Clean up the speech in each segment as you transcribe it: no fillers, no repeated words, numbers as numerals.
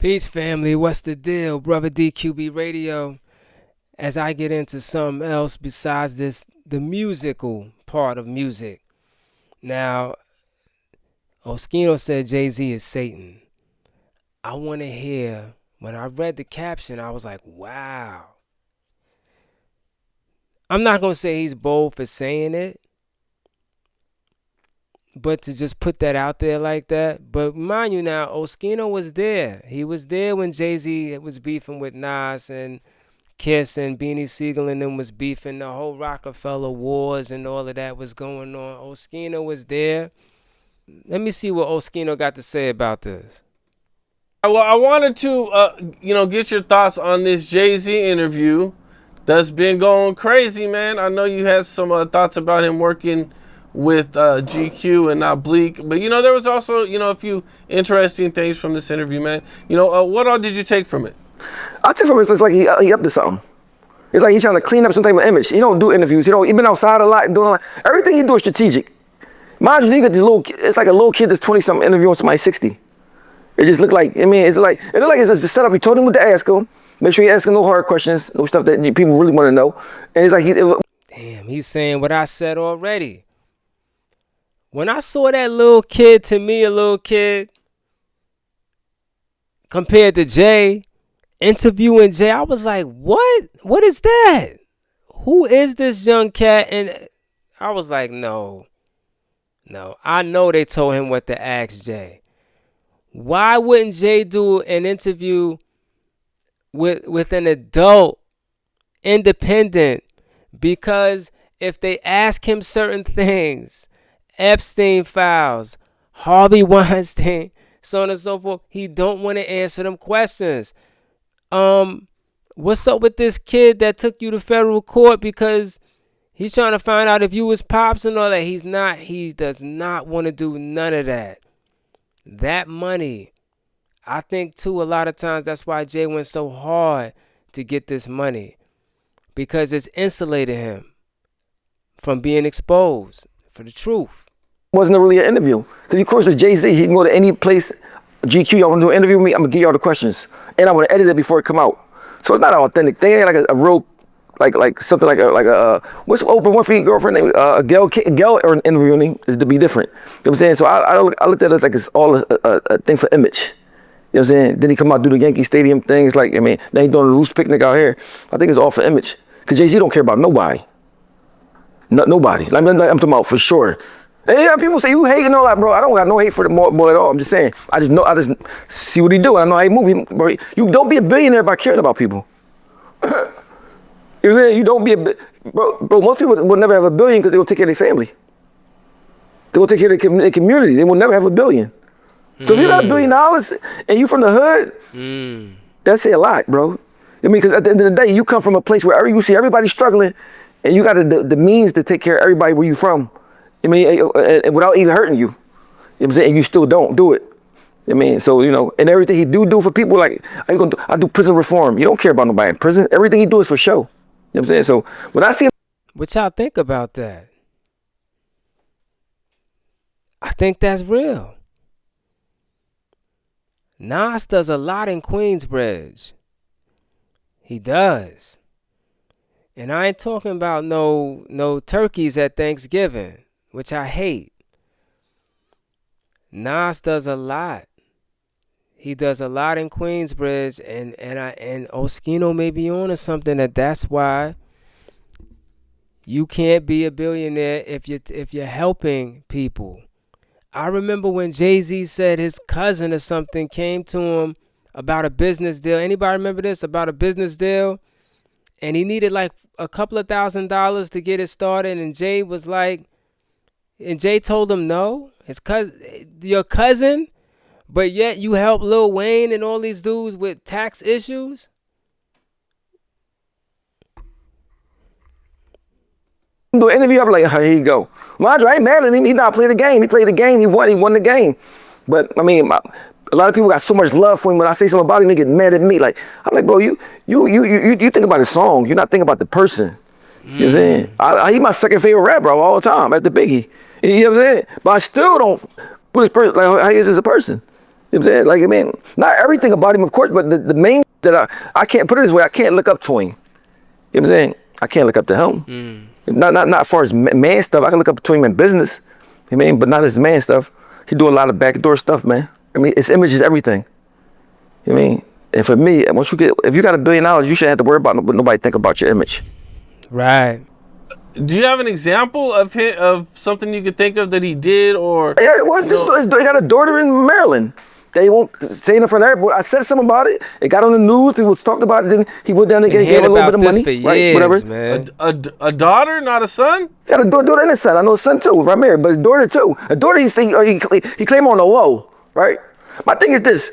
Peace, family. What's the deal? Brother DQB Radio. As I get into something else besides this, the musical part of music. Now, Oschino said Jay-Z is Satan. I want to hear, when I read the caption, I was like, wow. I'm not going to say he's bold for saying it, but to just put that out there like that. But mind you now, Oschino was there. He was there when Jay-Z was beefing with Nas and Kiss and Beanie Siegel and them was beefing. The whole Rockefeller Wars and all of that was going on. Oschino was there. Let me see what Oschino got to say about this. Well, I wanted to, get your thoughts on this Jay-Z interview that's been going crazy, man. I know you had some thoughts about him working with GQ and not Bleak, but there was also a few interesting things from this interview, man. What all did you take from it? I take from it, it's like he up to something. It's like he's trying to clean up some type of image. He don't do interviews. He been outside a lot and doing a lot. Everything he do is strategic. Mind you, you got this it's like a little kid that's 20-something interviewing somebody 60. It just looked like, it looked like it's a setup. He told him what to ask him. Make sure you ask him no hard questions, no stuff that people really want to know. And it's like damn, he's saying what I said already. When I saw that little kid, to me, a little kid, compared to Jay, interviewing Jay, I was like, what? What is that? Who is this young cat? And I was like, no. I know they told him what to ask Jay. Why wouldn't Jay do an interview with an adult, independent? Because if they ask him certain things, Epstein files, Harvey Weinstein, so on and so forth, he don't want to answer them questions. What's up with this kid that took you to federal court because he's trying to find out if you was pops and all that? He does not want to do none of that. That money, I think too, a lot of times that's why Jay went so hard to get this money, because it's insulated him from being exposed for the truth. Wasn't really an interview. Because of course with Jay-Z, he can go to any place, GQ, y'all want to do an interview with me, I'm going to give y'all the questions. And I'm going to edit it before it come out. So it's not an authentic thing. It ain't like a real, like something like a what's open one for your girlfriend name? Gail or an interview name is to be different. You know what I'm saying? So I looked at it like it's all a thing for image. You know what I'm saying? Then he come out do the Yankee Stadium things like, now he doing the Roost picnic out here. I think it's all for image. Because Jay-Z don't care about nobody. Nobody. Like, I'm talking about for sure. And yeah, people say you hating all that, bro. I don't got no hate for the boy at all. I'm just saying. I just see what he do. I know how he move. Bro, you don't be a billionaire by caring about people. You know what I'm saying? You don't be bro. Most people will never have a billion because they will take care of their family. They will take care of their community. They will never have a billion. So if you got $1 billion and you from the hood, that say a lot, bro. Because at the end of the day, you come from a place where you see everybody struggling, and you got the means to take care of everybody where you from. Without even hurting you. You know what I'm saying? And you still don't do it. So, and everything he do for people, like, I do prison reform. You don't care about nobody in prison. Everything he do is for show. You know what I'm saying? So, when I see him. What y'all think about that? I think that's real. Nas does a lot in Queensbridge. He does. And I ain't talking about no turkeys at Thanksgiving, which I hate. Nas does a lot. He does a lot in Queensbridge, and Oschino may be on to something that's why you can't be a billionaire if you're helping people. I remember when Jay-Z said his cousin or something came to him about a business deal. Anybody remember this? About a business deal? And he needed like a couple of $1,000s to get it started. And Jay was like, and Jay told him no, his cousin, your cousin, but yet you help Lil Wayne and all these dudes with tax issues. Do an interview, I'm like, here you go. Mind you, I ain't mad at him. He not played the game. He played the game. He won the game. But a lot of people got so much love for him. When I say something about him, they get mad at me. Like, I'm like, bro, you think about the song. You're not thinking about the person. You know what I'm saying? He my second favorite rapper all the time after Biggie. You know what I'm saying? But I still don't put his person, like, how he is as a person. You know what I'm saying? Like, I mean, not everything about him, of course, but the main that I can't put it this way, I can't look up to him. You know what I'm saying? I can't look up to him. Not as far as man stuff. I can look up to him in business. You know what I mean? But not his man stuff. He do a lot of backdoor stuff, man. I mean, his image is everything. You know what I mean? And for me, if you got $1 billion, you shouldn't have to worry about what nobody think about your image. Right. Do you have an example of something you could think of that he did, or? Yeah, it was. They got a daughter in Maryland. They won't say it in front of everybody. I said something about it. It got on the news. People talked about it. Then he went down and gave a little bit of money. For years, right? Whatever. Man. A daughter, not a son? Got a daughter and a son. I know a son too, Ramir, but his daughter too. A daughter he claim on the low, right? My thing is this.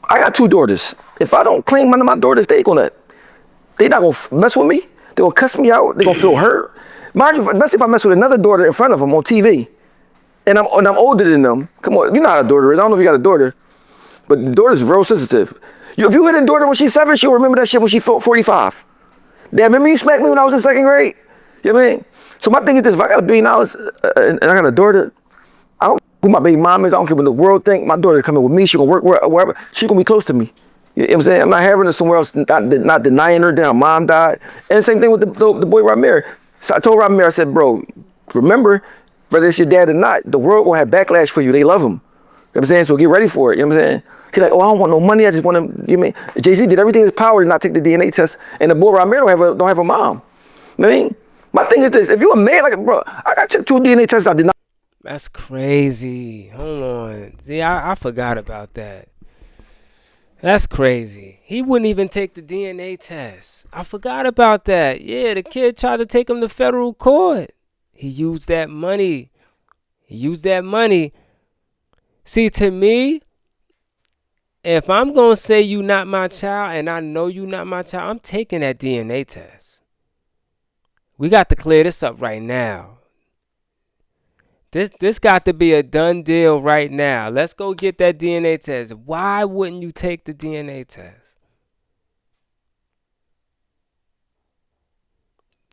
I got 2 daughters. If I don't claim one of my daughters, they not gonna mess with me. They gonna cuss me out. They gonna feel hurt. Mind you, especially if I mess with another daughter in front of them on TV. And I'm older than them. Come on, you know how a daughter is. I don't know if you got a daughter, but the daughter's real sensitive. If you hit a daughter when she's 7, she'll remember that shit when she's 45. Dad, remember you smacked me when I was in 2nd grade? You know what I mean? So my thing is this: if I got $1 billion and I got a daughter, I don't care who my baby mom is. I don't care what the world think. My daughter coming with me. She gonna work wherever. She gonna be close to me. You know what I'm saying? I'm not having her somewhere else. Not denying her. Damn, mom died. And the same thing with the boy Ramir. So I told Ramir, I said, bro, remember, whether it's your dad or not, the world will have backlash for you. They love him. You know what I'm saying? So get ready for it. You know what I'm saying? He's like, oh, I don't want no money. I just want to, you know what I mean? Jay-Z did everything in his power to not take the DNA test. And the boy Ramir don't have a mom. You know what I mean? My thing is this. If you're a man, like, bro, I took 2 DNA tests. I did not. That's crazy. Hold on. See, I forgot about that. That's crazy. He wouldn't even take the DNA test. I forgot about that. Yeah, the kid tried to take him to federal court. He used that money. See, to me, if I'm going to say you not my child and I know you not my child, I'm taking that DNA test. We got to clear this up right now. This got to be a done deal right now. Let's go get that DNA test. Why wouldn't you take the DNA test?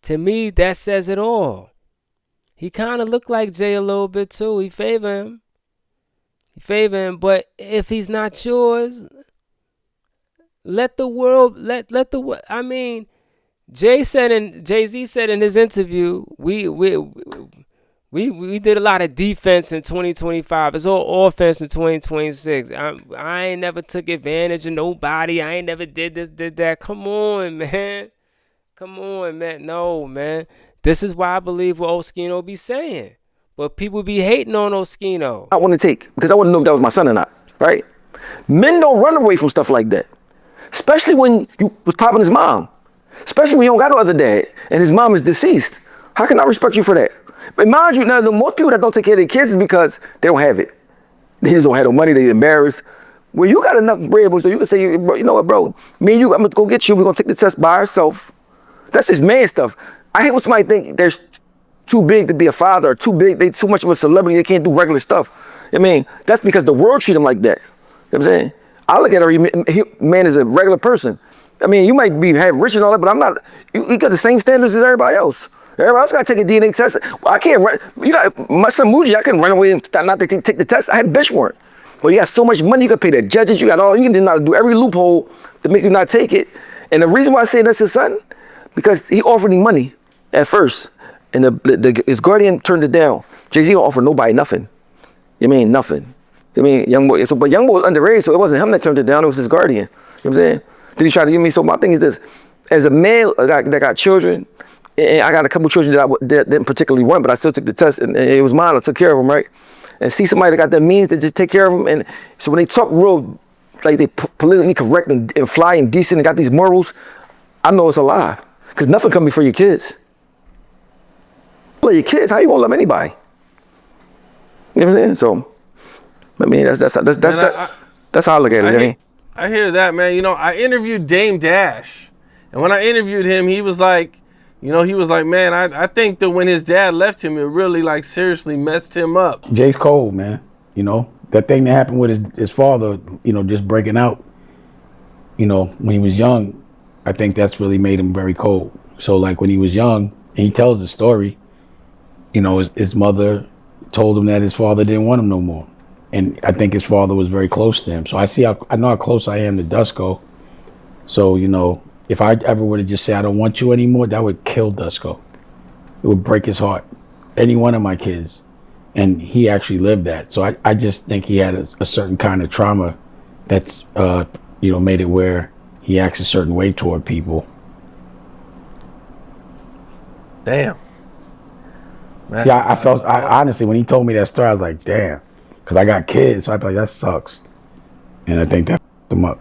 To me, that says it all. He kind of looked like Jay a little bit too. He favor him. But if he's not yours, let the world. I mean, Jay-Z said in his interview, we did a lot of defense in 2025. It's all offense in 2026. I ain't never took advantage of nobody. I ain't never did this, did that. Come on, man. No, man. This is why I believe what Oschino be saying. But people be hating on Oschino. I want to take, because I want to know if that was my son or not, right? Men don't run away from stuff like that. Especially when you was popping his mom. Especially when you don't got no other dad and his mom is deceased. How can I respect you for that? But mind you, now the most people that don't take care of their kids is because they don't have it. They just don't have no money. They embarrassed. Well, you got enough bread, so you can say, bro, you know what, bro? Me and you, I'm gonna go get you. We're gonna take the test by ourselves. That's just man stuff. I hate when somebody think they're too big to be a father, or too big. They too much of a celebrity. They can't do regular stuff. I mean, that's because the world treat them like that. You know what I'm saying? I look at every man as a regular person. I mean, you might be rich and all that, but I'm not. You got the same standards as everybody else. Everybody else got to take a DNA test. Well, I can't run. You know, my son Muji, I couldn't run away and not take the test. I had a bench warrant. Well, you got so much money, you can pay the judges. You can not do every loophole to make you not take it. And the reason why I say that's his son, because he offered him money at first, and his guardian turned it down. Jay-Z don't offer nobody nothing. You mean nothing? You mean young boy? So, but young boy was underage, so it wasn't him that turned it down. It was his guardian. You know what I'm saying? Then he tried to give me. So my thing is this: as a male that got children. And I got a couple children that didn't particularly want, but I still took the test, and it was mine. I took care of them, right? And see somebody that got the means to just take care of them, and so when they talk real, like they politically correct and fly and decent and got these morals, I know it's a lie, because nothing come before your kids. Love your kids, how you gonna love anybody? You know what I'm saying? So, I mean, that's how I look at it. I hear that, man. You know, I interviewed Dame Dash, and when I interviewed him, he was like, man, I think that when his dad left him, it really, like, seriously messed him up. Jay's cold, man. You know, that thing that happened with his father, you know, just breaking out, you know, when he was young, I think that's really made him very cold. So, like, when he was young, and he tells the story, you know, his mother told him that his father didn't want him no more. and I think his father was very close to him. So I know how close I am to Dusko. So if I ever were to just say I don't want you anymore, that would kill Dusko. It would break his heart. Any one of my kids, and he actually lived that. So I just think he had a certain kind of trauma that's made it where he acts a certain way toward people. Damn. Man. Yeah, I honestly, when he told me that story, I was like, damn, because I got kids, so I'd be like, that sucks, and I think that f***ed him up.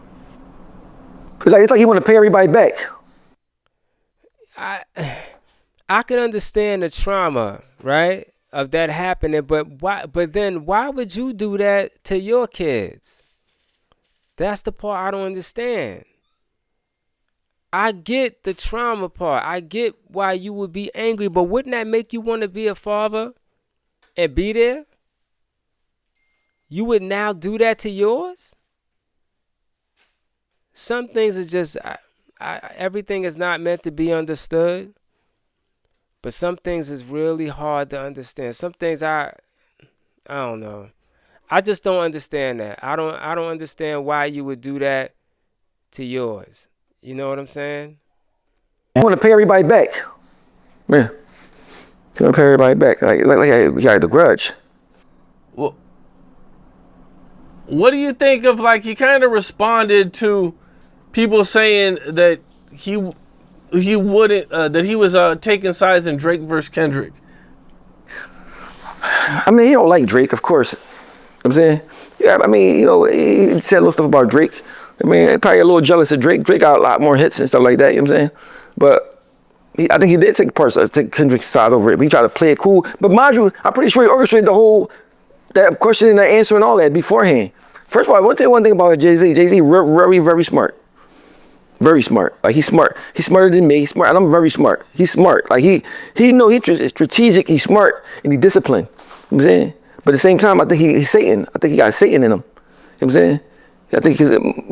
Cause it's like he want to pay everybody back. I can understand the trauma, right, of that happening, but why? But then why would you do that to your kids? That's the part I don't understand. I get the trauma part. I get why you would be angry, but wouldn't that make you want to be a father and be there? You would now do that to yours? Some things are just, everything is not meant to be understood, but some things is really hard to understand. Some things I don't know. I just don't understand that. I don't understand why you would do that to yours. You know what I'm saying? He want to pay everybody back. Man, he want to pay everybody back. Like he had the grudge. Well, what do you think of, like, he kind of responded to people saying that he wouldn't that he was taking sides in Drake versus Kendrick? I mean, he don't like Drake, of course. You know what I'm saying? Yeah, I mean, he said a little stuff about Drake. I mean, probably a little jealous of Drake. Drake got a lot more hits and stuff like that, you know what I'm saying? But I think he did take Kendrick's side over it. But he tried to play it cool. But mind you, I'm pretty sure he orchestrated the whole, that question and the answer and all that beforehand. First of all, I want to tell you one thing about Jay-Z. Jay-Z very, very smart. Very smart. Like, he's smart. He's smarter than me. He's smart. And I'm very smart. He's smart. Like, he's strategic. He's smart. And he's disciplined. You know what I'm saying? But at the same time, I think he's Satan. I think he got Satan in him. You know what I'm saying? I think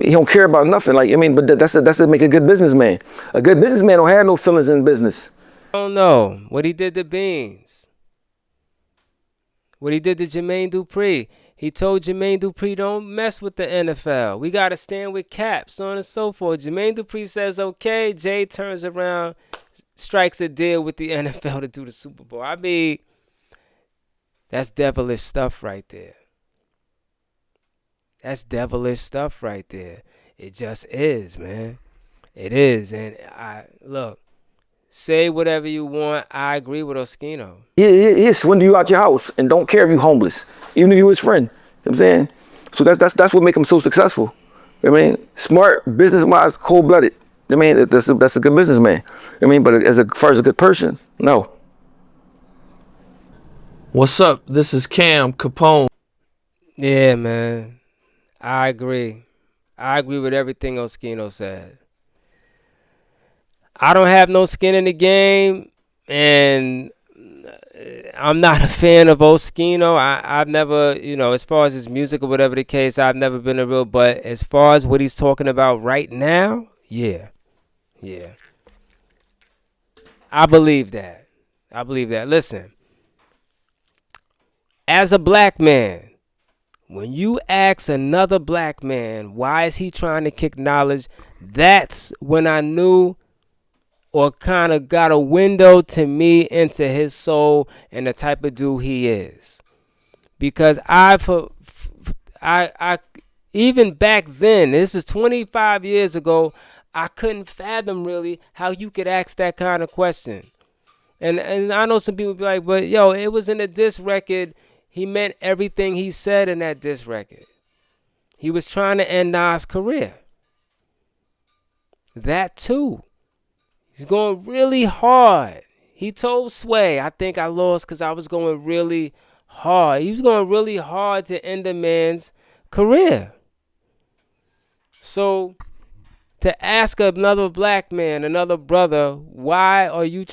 he don't care about nothing. Like, I mean, but that's to make a good businessman. A good businessman don't have no feelings in business. I don't know what he did to Beans. What he did to Jermaine Dupri. He told Jermaine Dupri, don't mess with the NFL. We got to stand with Cap, so on and so forth. Jermaine Dupri says, okay. Jay turns around, strikes a deal with the NFL to do the Super Bowl. I mean, that's devilish stuff right there. That's devilish stuff right there. It just is, man. It is. And look, say whatever you want. I agree with Oschino. He'll swindle you out your house and don't care if you're homeless, even if you're his friend. You know what I'm saying? So that's what makes him so successful. I mean, smart, business-wise, cold-blooded. I mean, that's a good businessman. I mean, but as far as a good person, no. What's up? This is Cam Capone. Yeah, man. I agree. I agree with everything Oschino said. I don't have no skin in the game, and I'm not a fan of Oschino. I've never, as far as his music or whatever the case, I've never been a real, but as far as what he's talking about right now, yeah. I believe that. Listen, as a black man, when you ask another black man, why is he trying to kick knowledge? That's when I knew, or kind of got a window to me into his soul and the type of dude he is. Because I even back then, this is 25 years ago, I couldn't fathom really how you could ask that kind of question. And I know some people be like, but yo, it was in a diss record. He meant everything he said in that diss record. He was trying to end Nas' career. That too. He's going really hard. He told Sway, I think I lost because I was going really hard. He was going really hard to end a man's career. So to ask another black man, another brother, why are you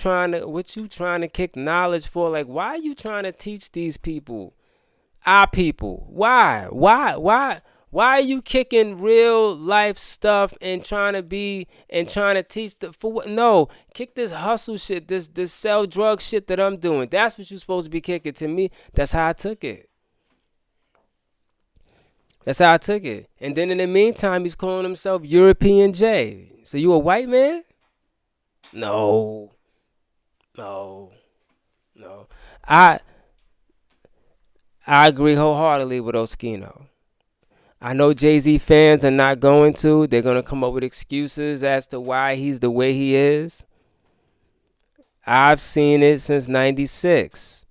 what you trying to kick knowledge for? Like, why are you trying to teach these people, our people? Why are you kicking real life stuff and trying to teach for what? No, kick this hustle shit, this sell drug shit that I'm doing. That's what you're supposed to be kicking. To me, that's how I took it. That's how I took it. And then in the meantime, he's calling himself European Jay. So you a white man? No, no, no. I I agree wholeheartedly with Oschino. I know Jay-Z fans are not going to. They're going to come up with excuses as to why he's the way he is. I've seen it since 96.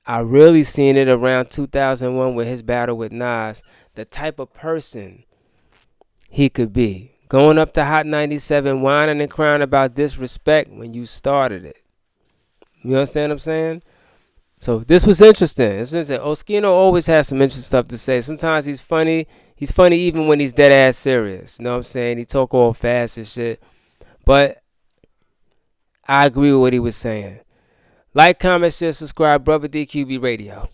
I really seen it around 2001 with his battle with Nas. The type of person he could be. Going up to Hot 97, whining and crying about disrespect when you started it. You understand what I'm saying? So this was interesting. It's interesting. Oschino always has some interesting stuff to say. Sometimes he's funny. He's funny even when he's dead ass serious. You know what I'm saying? He talk all fast and shit. But I agree with what he was saying. Like, comment, share, subscribe. Brother DQB Radio.